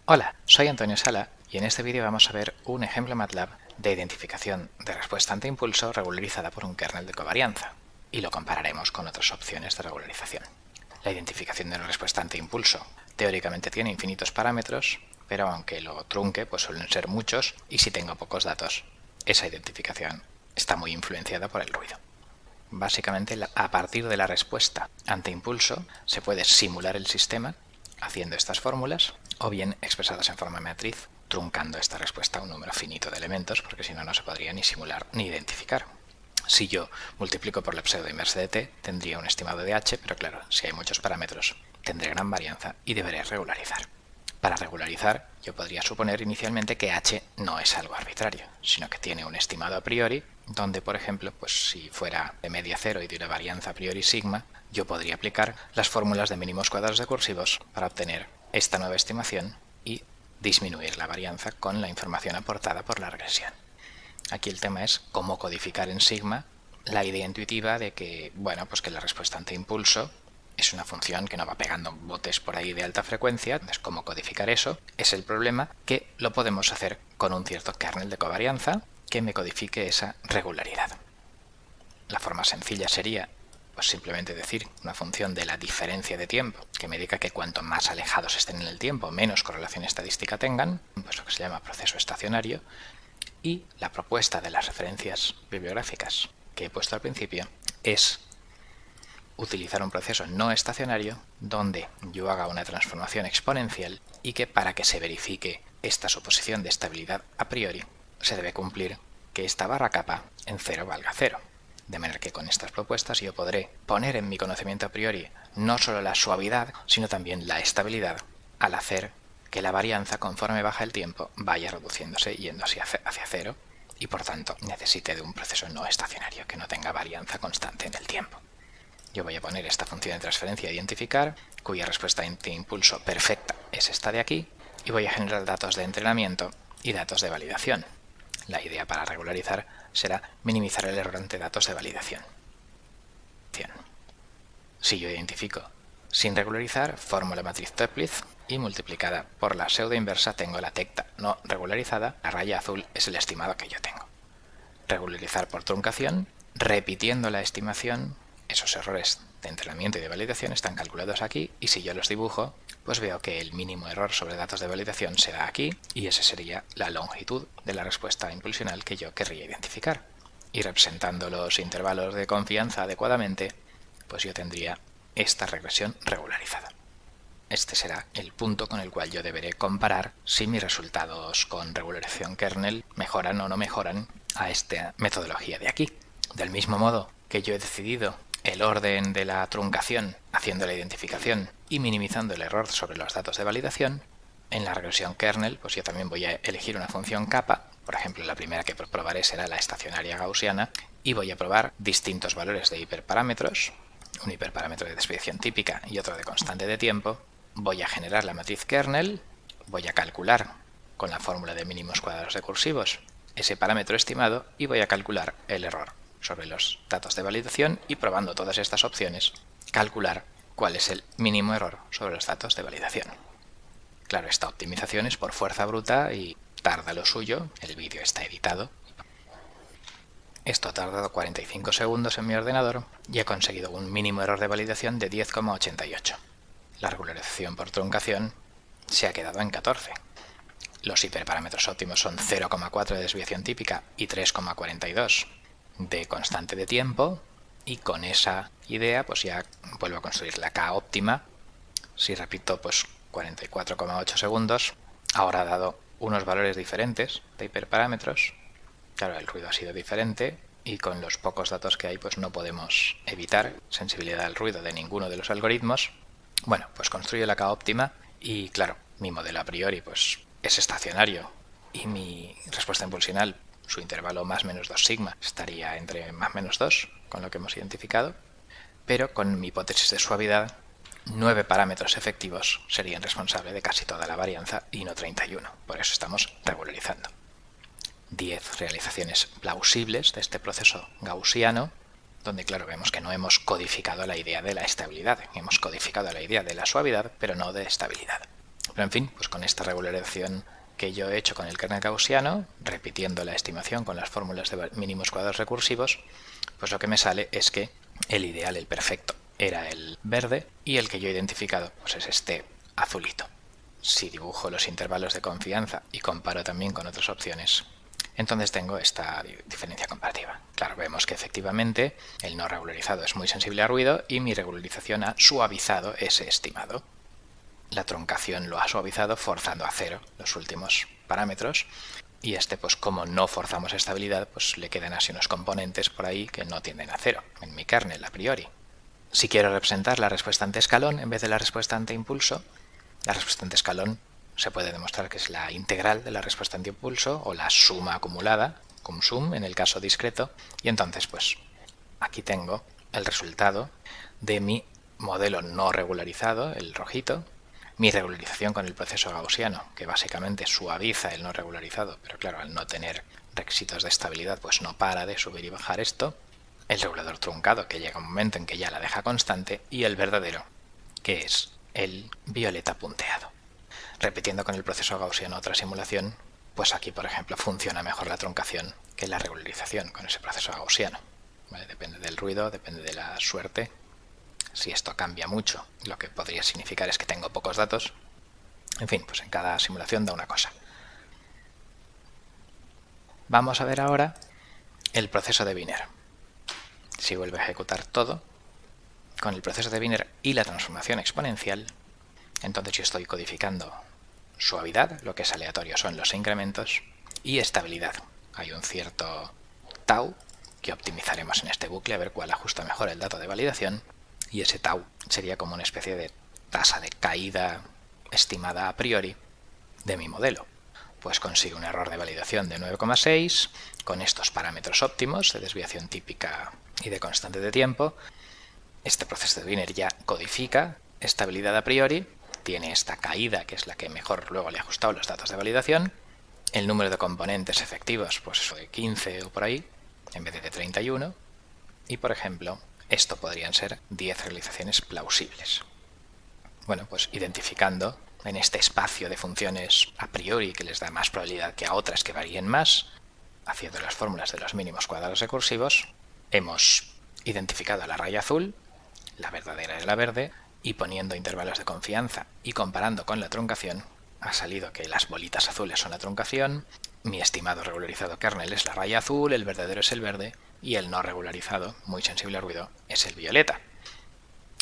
Hola, soy Antonio Sala y en este vídeo vamos a ver un ejemplo MATLAB de identificación de respuesta ante impulso regularizada por un kernel de covarianza y lo compararemos con otras opciones de regularización. La identificación de una respuesta ante impulso teóricamente tiene infinitos parámetros, pero aunque lo trunque pues suelen ser muchos y si tengo pocos datos, esa identificación está muy influenciada por el ruido. Básicamente, a partir de la respuesta ante impulso se puede simular el sistema haciendo estas fórmulas o bien expresadas en forma matriz, truncando esta respuesta a un número finito de elementos, porque si no, no se podría ni simular ni identificar. Si yo multiplico por la pseudo inversa de t, tendría un estimado de h, pero claro, si hay muchos parámetros, tendré gran varianza y deberé regularizar. Para regularizar, yo podría suponer inicialmente que h no es algo arbitrario, sino que tiene un estimado a priori, donde, por ejemplo, pues si fuera de media cero y de una varianza a priori sigma, yo podría aplicar las fórmulas de mínimos cuadrados recursivos para obtener esta nueva estimación y disminuir la varianza con la información aportada por la regresión. Aquí el tema es cómo codificar en sigma la idea intuitiva de que, bueno, pues que la respuesta ante impulso es una función que no va pegando botes por ahí de alta frecuencia. Entonces, cómo codificar eso es el problema, que lo podemos hacer con un cierto kernel de covarianza que me codifique esa regularidad. La forma sencilla sería pues simplemente decir una función de la diferencia de tiempo, que me diga que cuanto más alejados estén en el tiempo, menos correlación estadística tengan, pues lo que se llama proceso estacionario, y la propuesta de las referencias bibliográficas que he puesto al principio es utilizar un proceso no estacionario donde yo haga una transformación exponencial y que para que se verifique esta suposición de estabilidad a priori se debe cumplir que esta barra capa en 0 valga 0. De manera que con estas propuestas yo podré poner en mi conocimiento a priori no solo la suavidad, sino también la estabilidad al hacer que la varianza conforme baja el tiempo vaya reduciéndose yendo hacia 0 y por tanto necesite de un proceso no estacionario que no tenga varianza constante en el tiempo. Yo voy a poner esta función de transferencia a identificar, cuya respuesta ante impulso perfecta es esta de aquí, y voy a generar datos de entrenamiento y datos de validación. La idea para regularizar será minimizar el error ante datos de validación. Si yo identifico sin regularizar, formo la matriz Toeplitz y multiplicada por la pseudo inversa tengo la tecta no regularizada, la raya azul es el estimado que yo tengo. Regularizar por truncación, repitiendo la estimación. Esos errores de entrenamiento y de validación están calculados aquí y si yo los dibujo, pues veo que el mínimo error sobre datos de validación se da aquí y esa sería la longitud de la respuesta impulsional que yo querría identificar. Y representando los intervalos de confianza adecuadamente, pues yo tendría esta regresión regularizada. Este será el punto con el cual yo deberé comparar si mis resultados con regularización kernel mejoran o no mejoran a esta metodología de aquí. Del mismo modo que yo he decidido el orden de la truncación haciendo la identificación y minimizando el error sobre los datos de validación, en la regresión kernel pues yo también voy a elegir una función kappa. Por ejemplo, la primera que probaré será la estacionaria gaussiana y voy a probar distintos valores de hiperparámetros, un hiperparámetro de desviación típica y otro de constante de tiempo. Voy a generar la matriz kernel, voy a calcular con la fórmula de mínimos cuadrados recursivos ese parámetro estimado y voy a calcular el error sobre los datos de validación y probando todas estas opciones, calcular cuál es el mínimo error sobre los datos de validación. Claro, esta optimización es por fuerza bruta y tarda lo suyo, el vídeo está editado. Esto ha tardado 45 segundos en mi ordenador y he conseguido un mínimo error de validación de 10,88. La regularización por truncación se ha quedado en 14. Los hiperparámetros óptimos son 0,4 de desviación típica y 3,42 de constante de tiempo y con esa idea pues ya vuelvo a construir la K óptima. Si repito pues 44,8 segundos, ahora ha dado unos valores diferentes de hiperparámetros. Claro, el ruido ha sido diferente y con los pocos datos que hay pues no podemos evitar sensibilidad al ruido de ninguno de los algoritmos. Bueno, pues construyo la K óptima y claro, mi modelo a priori pues es estacionario y mi respuesta impulsional, su intervalo más menos 2 sigma, estaría entre más menos 2, con lo que hemos identificado, pero con mi hipótesis de suavidad, 9 parámetros efectivos serían responsables de casi toda la varianza y no 31, por eso estamos regularizando. 10 realizaciones plausibles de este proceso gaussiano, donde claro vemos que no hemos codificado la idea de la estabilidad, hemos codificado la idea de la suavidad, pero no de estabilidad. Pero en fin, pues con esta regularización que yo he hecho con el kernel gaussiano, repitiendo la estimación con las fórmulas de mínimos cuadrados recursivos, pues lo que me sale es que el ideal, el perfecto, era el verde y el que yo he identificado pues es este azulito. Si dibujo los intervalos de confianza y comparo también con otras opciones, entonces tengo esta diferencia comparativa. Claro, vemos que efectivamente el no regularizado es muy sensible a ruido y mi regularización ha suavizado ese estimado. La truncación lo ha suavizado forzando a cero los últimos parámetros y pues como no forzamos estabilidad, pues le quedan así unos componentes por ahí que no tienden a cero en mi kernel a priori. Si quiero representar la respuesta ante escalón en vez de la respuesta ante impulso, la respuesta ante escalón se puede demostrar que es la integral de la respuesta ante impulso o la suma acumulada, cum sum en el caso discreto, y entonces pues aquí tengo el resultado de mi modelo no regularizado, el rojito, mi regularización con el proceso gaussiano, que básicamente suaviza el no regularizado, pero claro, al no tener requisitos de estabilidad, pues no para de subir y bajar esto, el regulador truncado, que llega un momento en que ya la deja constante, y el verdadero, que es el violeta punteado. Repitiendo con el proceso gaussiano otra simulación, pues aquí, por ejemplo, funciona mejor la truncación que la regularización con ese proceso gaussiano. ¿Vale? Depende del ruido, depende de la suerte. Si esto cambia mucho, lo que podría significar es que tengo pocos datos. En fin, pues en cada simulación da una cosa. Vamos a ver ahora el proceso de Wiener. Si vuelvo a ejecutar todo, con el proceso de Wiener y la transformación exponencial, entonces yo estoy codificando suavidad, lo que es aleatorio son los incrementos, y estabilidad. Hay un cierto tau que optimizaremos en este bucle a ver cuál ajusta mejor el dato de validación, y ese tau sería como una especie de tasa de caída estimada a priori de mi modelo. Pues consigo un error de validación de 9,6 con estos parámetros óptimos de desviación típica y de constante de tiempo. Este proceso de Wiener ya codifica estabilidad a priori, tiene esta caída que es la que mejor luego le ha ajustado los datos de validación, el número de componentes efectivos, pues eso de 15 o por ahí, en vez de 31, y por ejemplo, esto podrían ser 10 realizaciones plausibles. Bueno, pues identificando en este espacio de funciones a priori que les da más probabilidad que a otras que varíen más, haciendo las fórmulas de los mínimos cuadrados recursivos, hemos identificado la raya azul, la verdadera de la verde, y poniendo intervalos de confianza y comparando con la truncación, ha salido que las bolitas azules son la truncación, mi estimado regularizado kernel es la raya azul, el verdadero es el verde, y el no regularizado, muy sensible al ruido, es el violeta.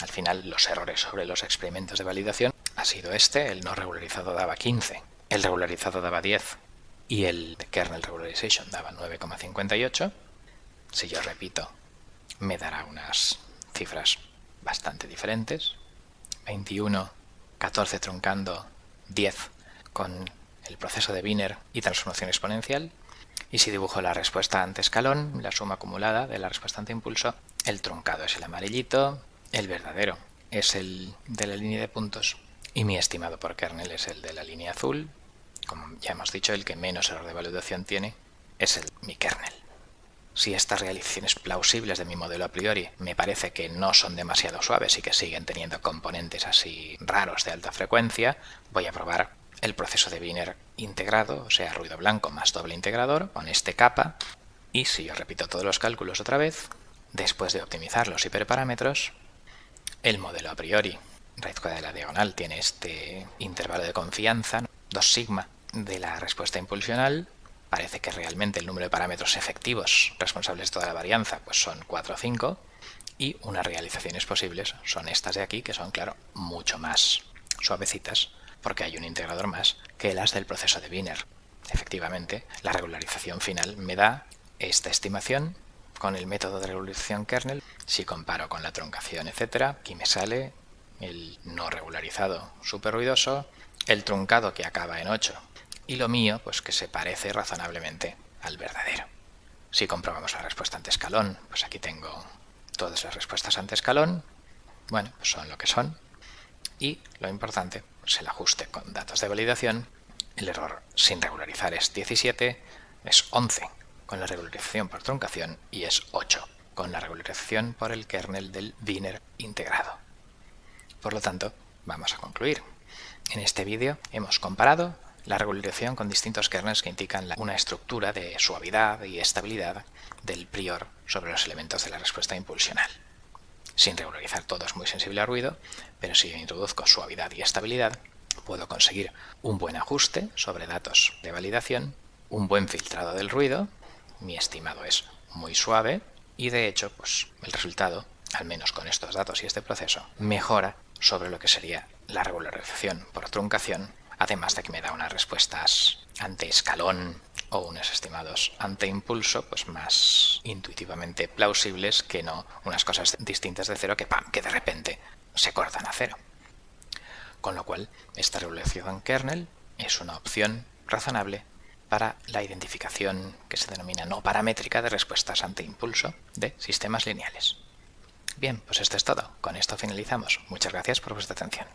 Al final, los errores sobre los experimentos de validación ha sido el no regularizado daba 15, el regularizado daba 10 y el de kernel regularization daba 9,58. Si yo repito, me dará unas cifras bastante diferentes. 21, 14 truncando, 10 con el proceso de Wiener y transformación exponencial. Y si dibujo la respuesta ante escalón, la suma acumulada de la respuesta ante impulso, el truncado es el amarillito, el verdadero es el de la línea de puntos y mi estimado por kernel es el de la línea azul. Como ya hemos dicho, el que menos error de validación tiene es mi kernel. Si estas realizaciones plausibles de mi modelo a priori me parece que no son demasiado suaves y que siguen teniendo componentes así raros de alta frecuencia, voy a probar el proceso de Wiener integrado, o sea, ruido blanco más doble integrador, con este capa, y si yo repito todos los cálculos otra vez, después de optimizar los hiperparámetros, el modelo a priori, raíz cuadrada de la diagonal, tiene este intervalo de confianza, 2 sigma, de la respuesta impulsional. Parece que realmente el número de parámetros efectivos responsables de toda la varianza pues son 4 o 5, y unas realizaciones posibles son estas de aquí, que son, claro, mucho más suavecitas, porque hay un integrador más que las del proceso de Wiener. Efectivamente, la regularización final me da esta estimación con el método de regularización kernel. Si comparo con la truncación, etc., aquí me sale el no regularizado súper ruidoso, el truncado que acaba en 8, y lo mío, pues que se parece razonablemente al verdadero. Si comprobamos la respuesta ante escalón, pues aquí tengo todas las respuestas ante escalón. Bueno, pues son lo que son. Y lo importante es el ajuste con datos de validación. El error sin regularizar es 17, es 11 con la regularización por truncación y es 8 con la regularización por el kernel del Wiener integrado. Por lo tanto, vamos a concluir. En este vídeo hemos comparado la regularización con distintos kernels que indican una estructura de suavidad y estabilidad del prior sobre los elementos de la respuesta impulsional. Sin regularizar todo es muy sensible al ruido, pero si yo introduzco suavidad y estabilidad, puedo conseguir un buen ajuste sobre datos de validación, un buen filtrado del ruido, mi estimado es muy suave y de hecho pues el resultado, al menos con estos datos y este proceso, mejora sobre lo que sería la regularización por truncación, además de que me da unas respuestas ante escalón o unos estimados ante impulso pues más intuitivamente plausibles que no unas cosas distintas de cero que de repente se cortan a cero. Con lo cual, esta regularización kernel es una opción razonable para la identificación que se denomina no paramétrica de respuestas ante impulso de sistemas lineales. Bien, pues esto es todo. Con esto finalizamos. Muchas gracias por vuestra atención.